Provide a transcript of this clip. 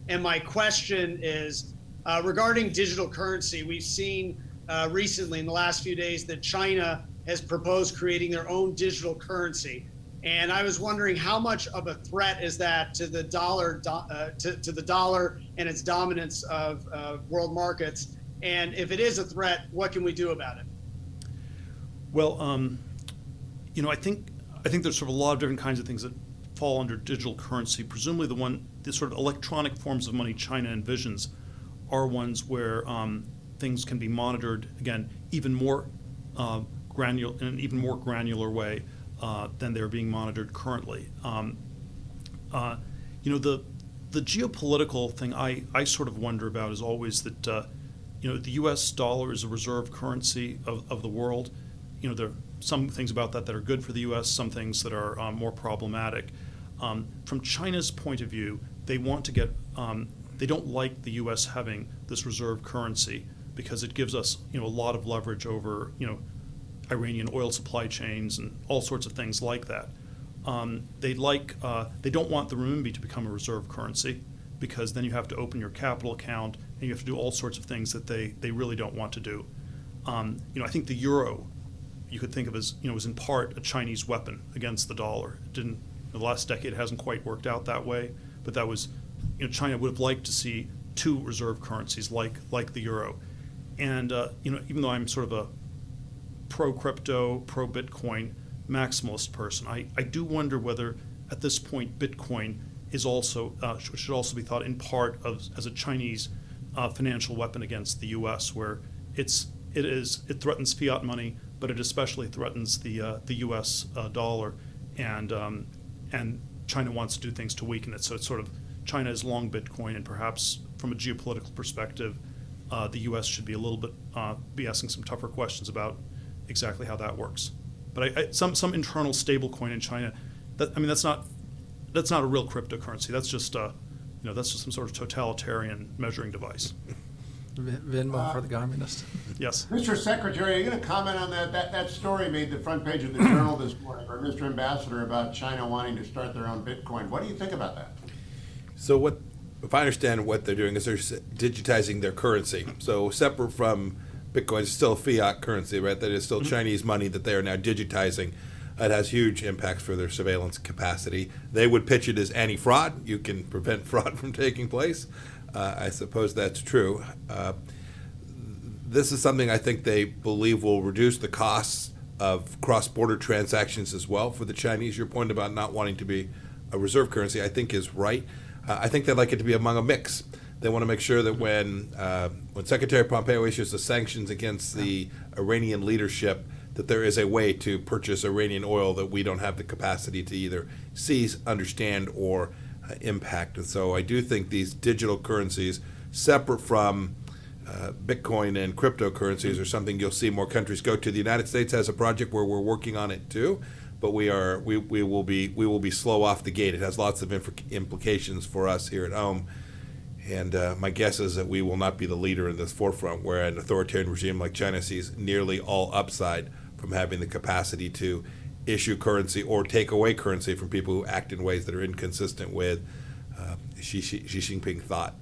And my question is regarding digital currency. We've seen recently in the last few days that China has proposed creating their own digital currency. And I was wondering how much of a threat is that to the dollar, to the dollar and its dominance of world markets? And if it is a threat, what can we do about it? Well, I think there's sort of a lot of different kinds of things that fall under digital currency. Presumably, the sort of electronic forms of money China envisions are ones where things can be monitored again even more granular in an even more granular way than they're being monitored currently. The geopolitical thing I sort of wonder about is always that the U.S. dollar is a reserve currency of the world. There are some things about that are good for the U.S., some things that are more problematic. From China's point of view, they want to get they don't like the U.S. having this reserve currency because it gives us a lot of leverage over Iranian oil supply chains and all sorts of things like that. They don't want the renminbi to become a reserve currency because then you have to open your capital account and you have to do all sorts of things that they really don't want to do. I think the euro you could think of as was in part a Chinese weapon against the dollar. It didn't. The last decade it hasn't quite worked out that way, but that was China would have liked to see two reserve currencies like the euro. And even though I'm sort of a pro-crypto, pro-Bitcoin maximalist person, I do wonder whether at this point Bitcoin is also should also be thought in part as a Chinese financial weapon against the U.S., where it threatens fiat money, but it especially threatens the U.S. dollar, and China wants to do things to weaken it. So it's sort of China is long Bitcoin, and perhaps from a geopolitical perspective, the U.S. should be a little bit be asking some tougher questions about exactly how that works. But some internal stable coin in China, that's not a real cryptocurrency. That's just some sort of totalitarian measuring device. Venmo for the communist. Yes. Mr. Secretary, are you going to comment on that? That story made the front page of the Journal this morning, or Mr. Ambassador, about China wanting to start their own Bitcoin. What do you think about that? So if I understand what they're doing is they're digitizing their currency. So separate from Bitcoin, it's still fiat currency, right? That is still Chinese money that they are now digitizing. It has huge impacts for their surveillance capacity. They would pitch it as anti-fraud. You can prevent fraud from taking place. I suppose that's true. This is something I think they believe will reduce the costs of cross-border transactions as well for the Chinese. Your point about not wanting to be a reserve currency, I think, is right. I think they'd like it to be among a mix. They want to make sure that when Secretary Pompeo issues the sanctions against the Iranian leadership, that there is a way to purchase Iranian oil that we don't have the capacity to either seize, understand, or impact. And so I do think these digital currencies, separate from Bitcoin and cryptocurrencies, are something you'll see more countries go to. The United States has a project where we're working on it too, but we will be slow off the gate. It has lots of implications for us here at home. And my guess is that we will not be the leader in this forefront, where an authoritarian regime like China sees nearly all upside from having the capacity to issue currency or take away currency from people who act in ways that are inconsistent with Xi Jinping thought.